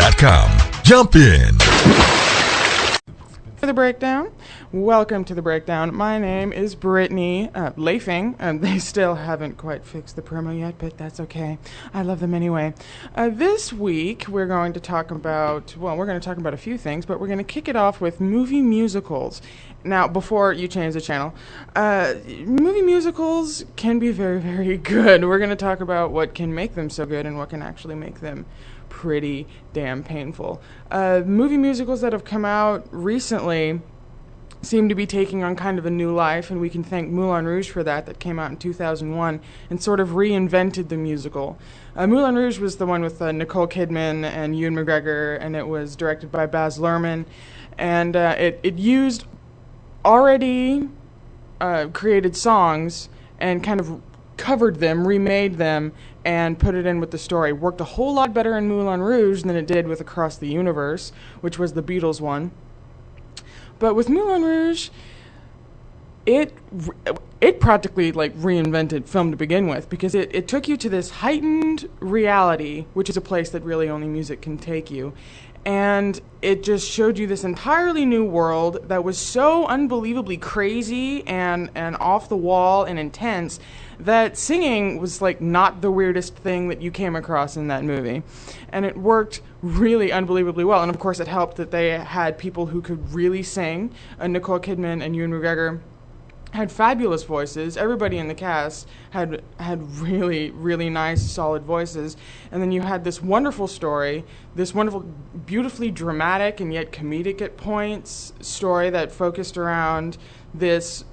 BreakingBad.com. Jump in. For the breakdown, welcome to the breakdown. My name is Brittany Lafing. They still haven't quite fixed the promo yet, but that's okay. I love them anyway. This week we're going to talk about a few things, but we're going to kick it off with movie musicals. Now, before you change the channel, movie musicals can be very, very good. We're going to talk about what can make them so good and what can actually make them pretty damn painful. Movie musicals that have come out recently seem to be taking on kind of a new life, and we can thank Moulin Rouge for that came out in 2001 and sort of reinvented the musical. Moulin Rouge was the one with Nicole Kidman and Ewan McGregor, and it was directed by Baz Luhrmann, and it used already created songs and kind of covered them, remade them, and put it in with the story. Worked a whole lot better in Moulin Rouge than it did with Across the Universe, which was the Beatles one. But with Moulin Rouge, it practically reinvented film to begin with, because it took you to this heightened reality, which is a place that really only music can take you. And it just showed you this entirely new world that was so unbelievably crazy and off the wall and intense that singing was not the weirdest thing that you came across in that movie. And it worked really unbelievably well. And of course it helped that they had people who could really sing. Nicole Kidman and Ewan McGregor had fabulous voices. Everybody in the cast had really, really nice, solid voices. And then you had this wonderful story, this wonderful, beautifully dramatic and yet comedic at points story that focused around this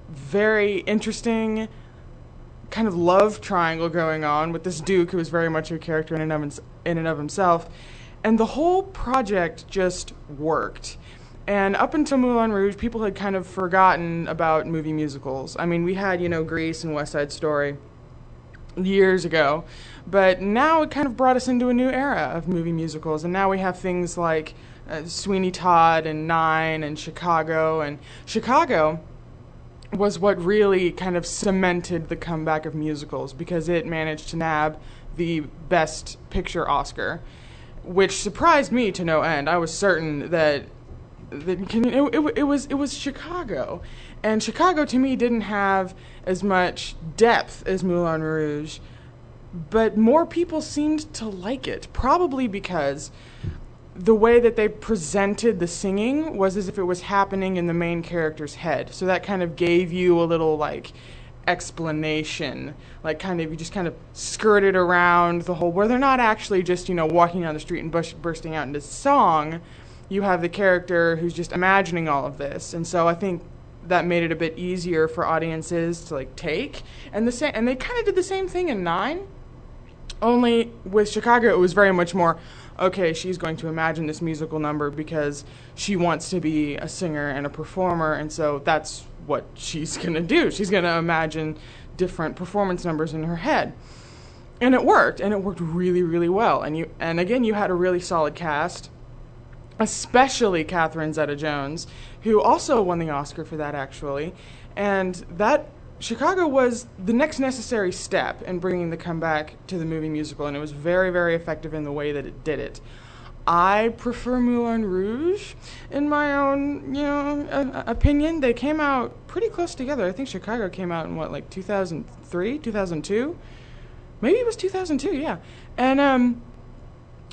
very interesting kind of love triangle going on with this Duke, who was very much a character in and of himself. And the whole project just worked. And up until Moulin Rouge, people had kind of forgotten about movie musicals. I mean, we had, Grease and West Side Story years ago, but now it kind of brought us into a new era of movie musicals. And now we have things like Sweeney Todd and Nine and Chicago. And Chicago was what really kind of cemented the comeback of musicals, because it managed to nab the Best Picture Oscar, which surprised me to no end. I was certain that it was Chicago, and Chicago to me didn't have as much depth as Moulin Rouge, but more people seemed to like it, probably because the way that they presented the singing was as if it was happening in the main character's head. So that kind of gave you a little explanation, you just kind of skirted around the whole, where they're not actually just walking down the street and bursting out into song. You have the character who's just imagining all of this, and so I think that made it a bit easier for audiences to take. And they kind of did the same thing in Nine, only with Chicago it was very much more, okay, she's going to imagine this musical number because she wants to be a singer and a performer, and so that's what she's going to do. She's going to imagine different performance numbers in her head. And it worked really, really well. And again, you had a really solid cast, especially Catherine Zeta-Jones, who also won the Oscar for that, actually. And that Chicago was the next necessary step in bringing the comeback to the movie musical, and it was very, very effective in the way that it did it. I prefer Moulin Rouge in my own, opinion. They came out pretty close together. I think Chicago came out in 2003, 2002? Maybe it was 2002, yeah. And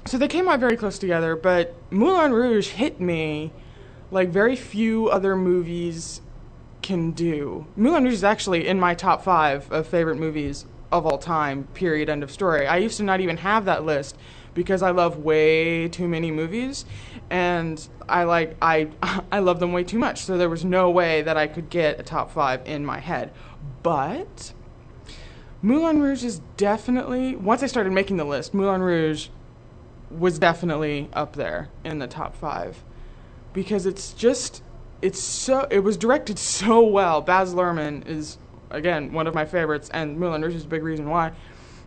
so they came out very close together, but Moulin Rouge hit me like very few other movies can do. Moulin Rouge is actually in my top 5 of favorite movies of all time, period, end of story. I used to not even have that list because I love way too many movies, and I love them way too much, so there was no way that I could get a top 5 in my head. But Moulin Rouge is definitely, once I started making the list, Moulin Rouge was definitely up there in the top 5, because it was directed so well. Baz Luhrmann is, again, one of my favorites, and Moulin Rouge is a big reason why.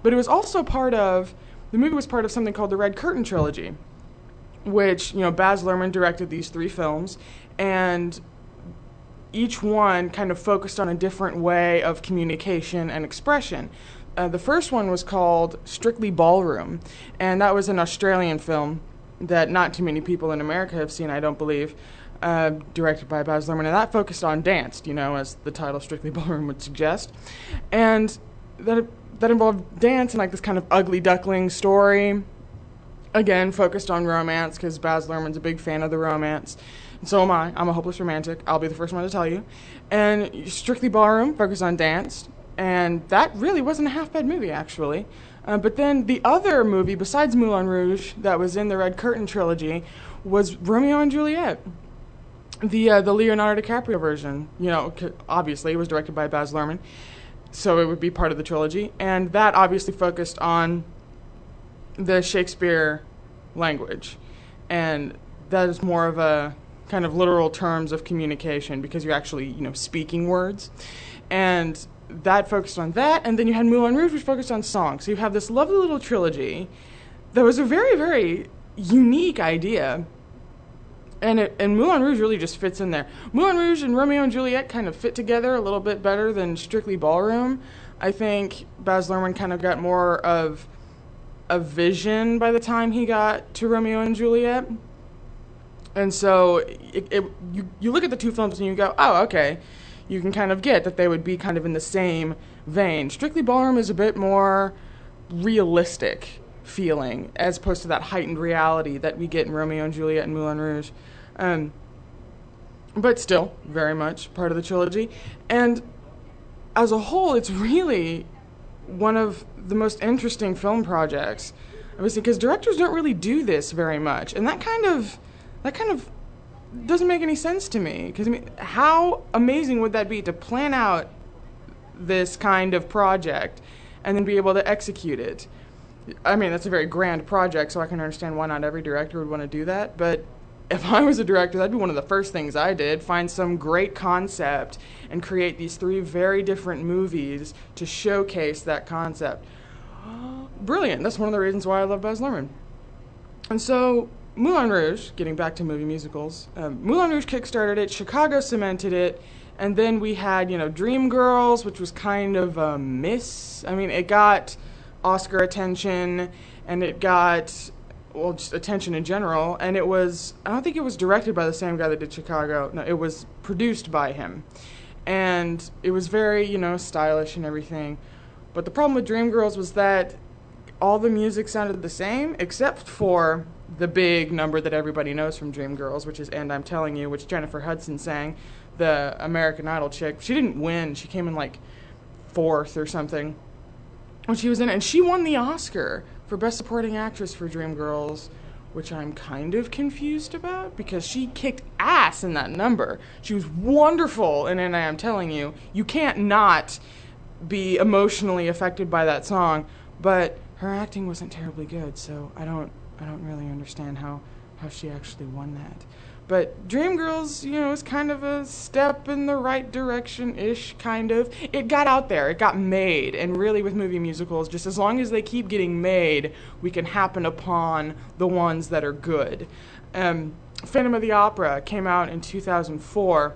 But it was also the movie was part of something called the Red Curtain Trilogy, which, Baz Luhrmann directed these 3 films, and each one kind of focused on a different way of communication and expression. The first one was called Strictly Ballroom, and that was an Australian film that not too many people in America have seen, I don't believe, directed by Baz Luhrmann, and that focused on dance, as the title Strictly Ballroom would suggest. And that involved dance and like this kind of ugly duckling story. Again, focused on romance, because Baz Luhrmann's a big fan of the romance. And so am I. I'm a hopeless romantic. I'll be the first one to tell you. And Strictly Ballroom focused on dance, and that really wasn't a half-bad movie, actually. But then the other movie, besides Moulin Rouge, that was in the Red Curtain trilogy, was Romeo and Juliet. The Leonardo DiCaprio version, obviously it was directed by Baz Luhrmann, so it would be part of the trilogy. And that obviously focused on the Shakespeare language. And that is more of a kind of literal terms of communication, because you're actually, speaking words. And that focused on that. And then you had Moulin Rouge, which focused on songs. So you have this lovely little trilogy that was a very, very unique idea. And Moulin Rouge really just fits in there. Moulin Rouge and Romeo and Juliet kind of fit together a little bit better than Strictly Ballroom. I think Baz Luhrmann kind of got more of a vision by the time he got to Romeo and Juliet. And so you look at the two films and you go, oh, okay. You can kind of get that they would be kind of in the same vein. Strictly Ballroom is a bit more realistic feeling, as opposed to that heightened reality that we get in Romeo and Juliet and Moulin Rouge. But still, very much part of the trilogy. And as a whole, it's really one of the most interesting film projects, obviously, because directors don't really do this very much. And that kind of doesn't make any sense to me, because how amazing would that be to plan out this kind of project and then be able to execute it? That's a very grand project, so I can understand why not every director would want to do that. But if I was a director, that'd be one of the first things I did: find some great concept and create these 3 very different movies to showcase that concept. Brilliant. That's one of the reasons why I love Baz Luhrmann. And so Moulin Rouge, getting back to movie musicals, Moulin Rouge kickstarted it, Chicago cemented it, and then we had, Dreamgirls, which was kind of a miss. It got Oscar attention, and it got, just attention in general, and I don't think it was directed by the same guy that did Chicago. No, it was produced by him. And it was very, stylish and everything. But the problem with Dreamgirls was that all the music sounded the same, except for the big number that everybody knows from Dreamgirls, which is And I'm Telling You, which Jennifer Hudson sang, the American Idol chick. She didn't win. She came in like 4th or something when she was in it, and she won the Oscar for Best Supporting Actress for Dreamgirls, which I'm kind of confused about, because she kicked ass in that number. She was wonderful in And I Am Telling You. You can't not be emotionally affected by that song, but her acting wasn't terribly good, so I don't really understand how she actually won that. But Dreamgirls, is kind of a step in the right direction-ish, kind of. It got out there. It got made. And really with movie musicals, just as long as they keep getting made, we can happen upon the ones that are good. Phantom of the Opera came out in 2004,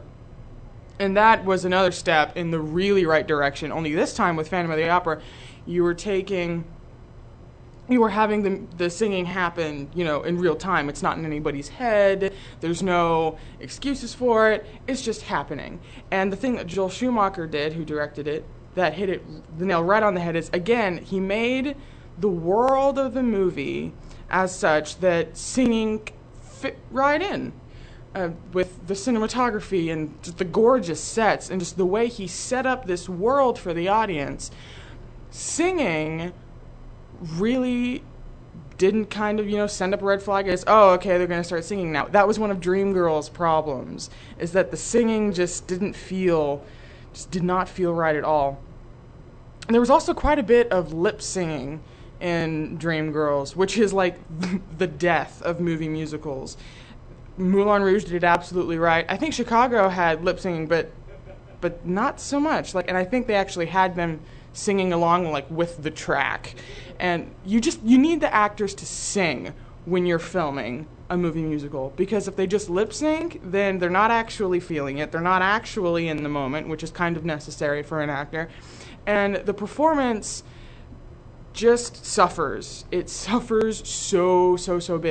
and that was another step in the really right direction. Only this time with Phantom of the Opera, you were having the singing happen, in real time. It's not in anybody's head. There's no excuses for it. It's just happening. And the thing that Joel Schumacher did, who directed it, that hit the nail right on the head is, again, he made the world of the movie as such that singing fit right in. With the cinematography and just the gorgeous sets and just the way he set up this world for the audience, singing really didn't kind of, send up a red flag as, oh, okay, they're going to start singing now. That was one of Dreamgirls' problems, is that the singing just did not feel right at all. And there was also quite a bit of lip singing in Dreamgirls, which is like the death of movie musicals. Moulin Rouge did it absolutely right. I think Chicago had lip singing, but not so much. And I think they actually had them singing along with the track. And you need the actors to sing when you're filming a movie musical, because if they just lip sync, then they're not actually feeling it. They're not actually in the moment, which is kind of necessary for an actor. And the performance just suffers. It suffers so big.